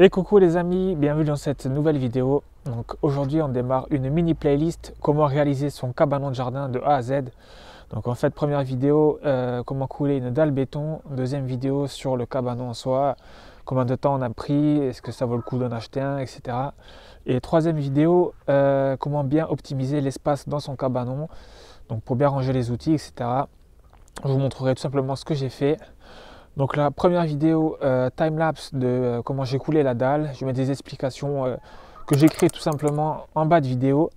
Et coucou les amis, bienvenue dans cette nouvelle vidéo. Donc aujourd'hui on démarre une mini playlist comment réaliser son cabanon de jardin de A à Z. Donc en fait première vidéo comment couler une dalle béton, deuxième vidéo sur le cabanon en soi, combien de temps on a pris, est-ce que ça vaut le coup d'en acheter un, etc. Et troisième vidéo comment bien optimiser l'espace dans son cabanon, donc pour bien ranger les outils, etc. Je vous montrerai tout simplement ce que j'ai fait. Donc la première vidéo time-lapse de comment j'ai coulé la dalle, je mets des explications que j'écris tout simplement en bas de vidéo.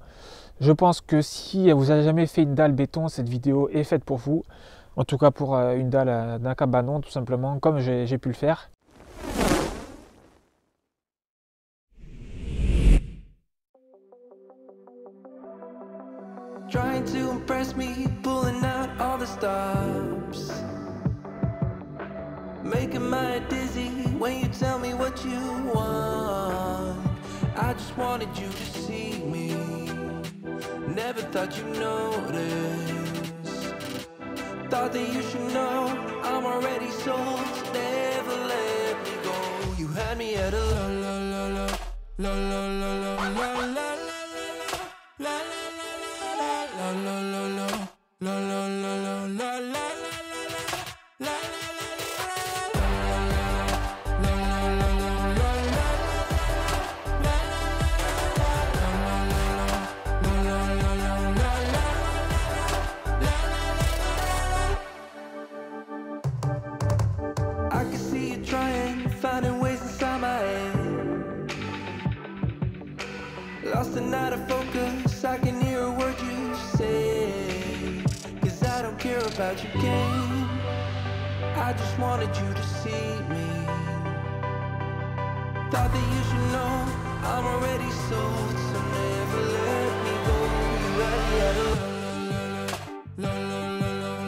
Je pense que si vous n'avez jamais fait une dalle béton, cette vidéo est faite pour vous. En tout cas pour une dalle d'un cabanon tout simplement, comme j'ai pu le faire. Trying to impress me, pulling out all the stops, making my head dizzy when you tell me what you want. I just wanted you to see me, never thought you'd notice. Thought that you should know I'm already sold, so never let me go. You had me at a la la la la la la la la la la la. I can see you trying, finding ways inside my head. Lost and out of focus, I can hear a word you say. Cause I don't care about your game, I just wanted you to see me. Thought that you should know I'm already sold, so never let me go. You had me at a la la la la la la la.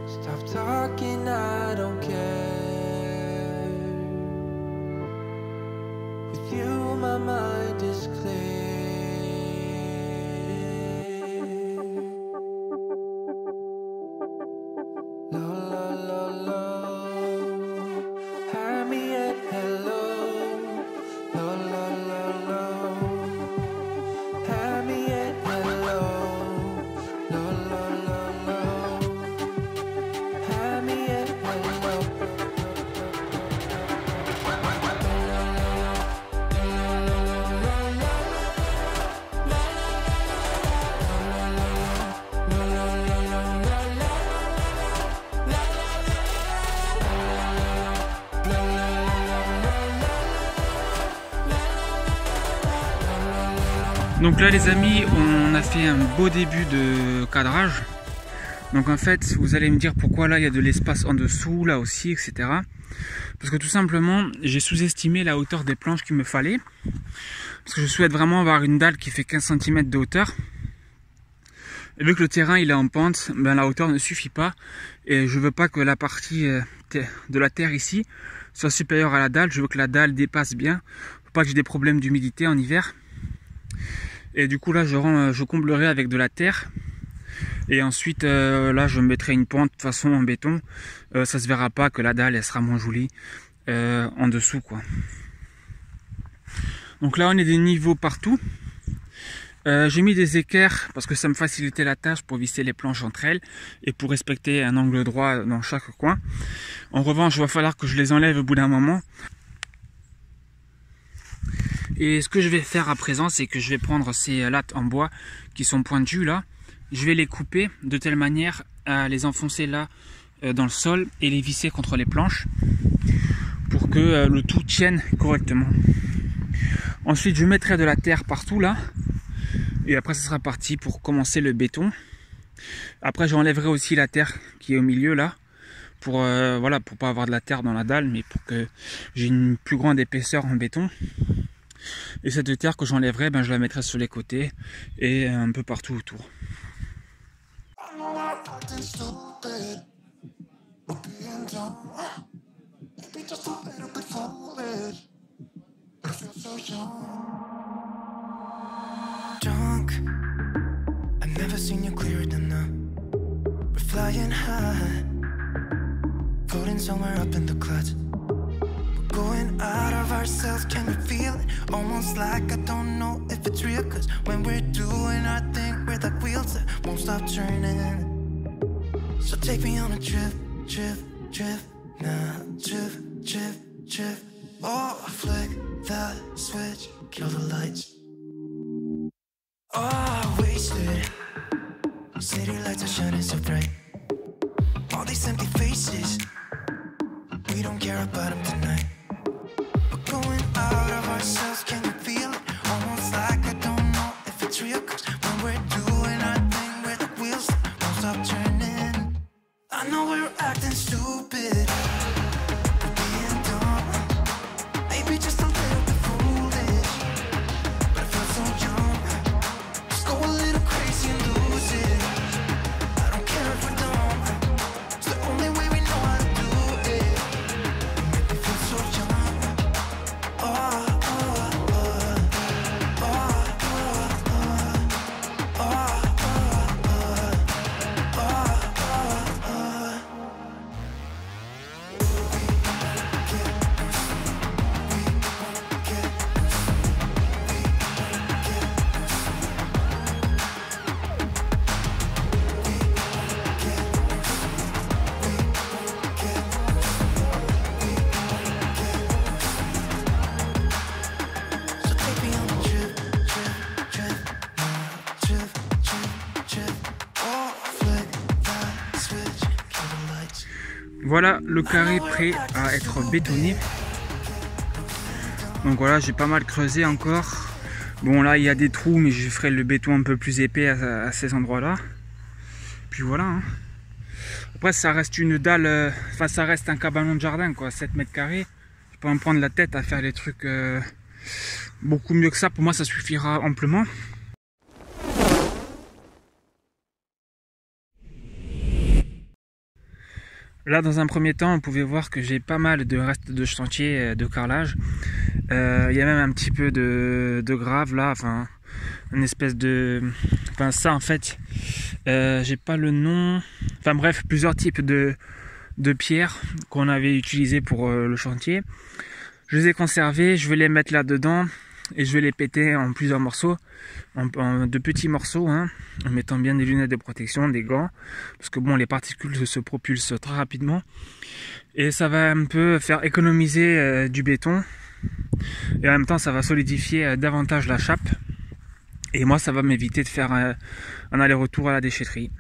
Stop talking, I don't care. With you, my mind is clear. La la la la. Have me at hello. La la la la. Have me at hello. La la la la. Have me at hello. Donc là les amis, on a fait un beau début de cadrage. Donc en fait, vous allez me dire pourquoi là il y a de l'espace en dessous, là aussi, etc. Parce que tout simplement, j'ai sous-estimé la hauteur des planches qu'il me fallait. Parce que je souhaite vraiment avoir une dalle qui fait 15 cm de hauteur. Et vu que le terrain il est en pente, ben, la hauteur ne suffit pas. Et je veux pas que la partie de la terre ici soit supérieure à la dalle. Je veux que la dalle dépasse bien. Faut pas que j'ai des problèmes d'humidité en hiver. Et du coup là je comblerai avec de la terre. Et ensuite là je mettrai une pente de façon en béton. Ça se verra pas que la dalle elle sera moins jolie en dessous quoi. Donc là on est des niveaux partout. J'ai mis des équerres parce que ça me facilitait la tâche pour visser les planches entre elles et pour respecter un angle droit dans chaque coin. En revanche il va falloir que je les enlève au bout d'un moment. Et ce que je vais faire à présent, c'est que je vais prendre ces lattes en bois qui sont pointues là. Je vais les couper de telle manière à les enfoncer là dans le sol et les visser contre les planches pour que le tout tienne correctement. Ensuite, je mettrai de la terre partout là. Et après, ce sera parti pour commencer le béton. Après, j'enlèverai aussi la terre qui est au milieu là. Pour voilà, pour pas avoir de la terre dans la dalle, mais pour que j'ai une plus grande épaisseur en béton. Et cette terre que j'enlèverai, ben, je la mettrai sur les côtés et un peu partout autour. acting stupid. We're being dumb. Maybe just a little bit foolish. But I feel so young. Drunk. I've never seen you clearer than now. We're flying high, floating somewhere up in the clouds. We're going out of ourselves, can you feel it? Almost like I don't know if it's real. Cause when we're doing our thing, we're like wheels that won't stop turning. So take me on a trip, trip, trip. Now trip, trip, trip. Oh, flick that switch, kill the lights. Oh, wasted. City lights are shining so bright. All these empty faces, we don't care about them tonight. We're going out of ourselves, can you feel it? Almost like I don't know if it's real. Cause when we're doing our thing, we're the wheels that won't stop turning. I know we're acting stupid, we're being dumb. Maybe just a little bit foolish, but I feel so young. Just go a little crazy and lose it. I don't care if we're dumb, it's the only way we know how to do it. You make me feel so young. Oh, oh, oh, oh, oh, oh, oh, oh, so take me on a trip, trip, trip, trip, trip, trip. Oh, flick that switch, kill the lights. Voilà le carré prêt à être bétonné. Donc voilà, j'ai pas mal creusé encore. Bon là il y a des trous, mais je ferai le béton un peu plus épais à ces endroits là. Puis voilà hein. Après ça reste une dalle, enfin ça reste un cabanon de jardin quoi, 7 mètres carrés. Je peux en prendre la tête à faire des trucs beaucoup mieux que ça. Pour moi ça suffira amplement. Là dans un premier temps on pouvait voir que j'ai pas mal de restes de chantier de carrelage. Il y a même un petit peu de grave là, enfin une espèce de... Enfin ça en fait, j'ai pas le nom, enfin bref plusieurs types de pierres qu'on avait utilisées pour le chantier. Je les ai conservées, je vais les mettre là dedans et je vais les péter en plusieurs morceaux, en de petits morceaux hein, en mettant bien des lunettes de protection, des gants, parce que bon les particules se propulsent très rapidement et ça va un peu faire économiser du béton et en même temps ça va solidifier davantage la chape et moi ça va m'éviter de faire un aller-retour à la déchetterie.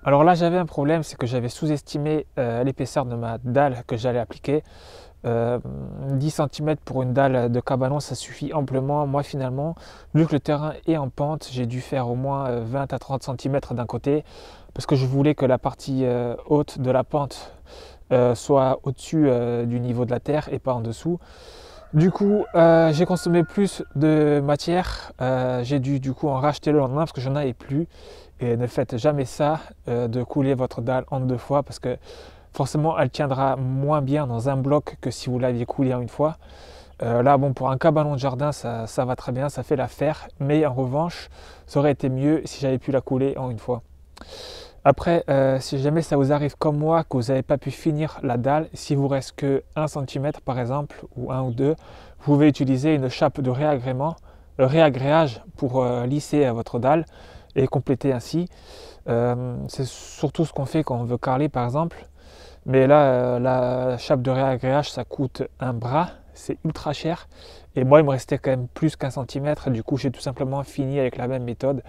Alors là j'avais un problème, c'est que j'avais sous-estimé l'épaisseur de ma dalle que j'allais appliquer. 10 cm pour une dalle de cabanon, ça suffit amplement. Moi finalement, vu que le terrain est en pente, j'ai dû faire au moins 20 à 30 cm d'un côté, parce que je voulais que la partie haute de la pente soit au-dessus du niveau de la terre et pas en dessous. Du coup, j'ai consommé plus de matière, j'ai dû du coup en racheter le lendemain parce que j'en avais plus. Et ne faites jamais ça, de couler votre dalle en 2 fois, parce que forcément elle tiendra moins bien dans un bloc que si vous l'aviez coulé en une fois. Là bon, pour un cabanon de jardin ça va très bien, ça fait l'affaire, mais en revanche ça aurait été mieux si j'avais pu la couler en une fois. Après, si jamais ça vous arrive comme moi, que vous n'avez pas pu finir la dalle, s'il vous reste que 1 cm par exemple, ou 1 ou 2, vous pouvez utiliser une chape de réagréage pour lisser votre dalle et compléter ainsi. C'est surtout ce qu'on fait quand on veut carreler par exemple. Mais là, la chape de réagréage, ça coûte un bras, c'est ultra cher. Et moi, il me restait quand même plus qu'1 cm, du coup, j'ai tout simplement fini avec la même méthode.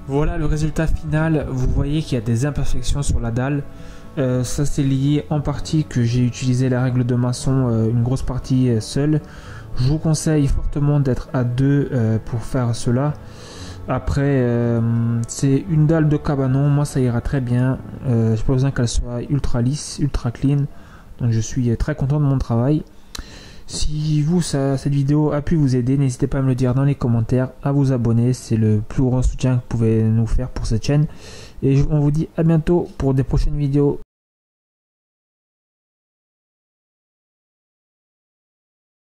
Voilà le résultat final. Vous voyez qu'il y a des imperfections sur la dalle. Ça c'est lié en partie que j'ai utilisé la règle de maçon une grosse partie seul. Je vous conseille fortement d'être à 2 pour faire cela. Après c'est une dalle de cabanon, moi ça ira très bien. J'ai pas besoin qu'elle soit ultra lisse, ultra clean. Donc je suis très content de mon travail. Si vous, cette vidéo a pu vous aider, n'hésitez pas à me le dire dans les commentaires, à vous abonner, c'est le plus grand soutien que vous pouvez nous faire pour cette chaîne. Et on vous dit à bientôt pour des prochaines vidéos.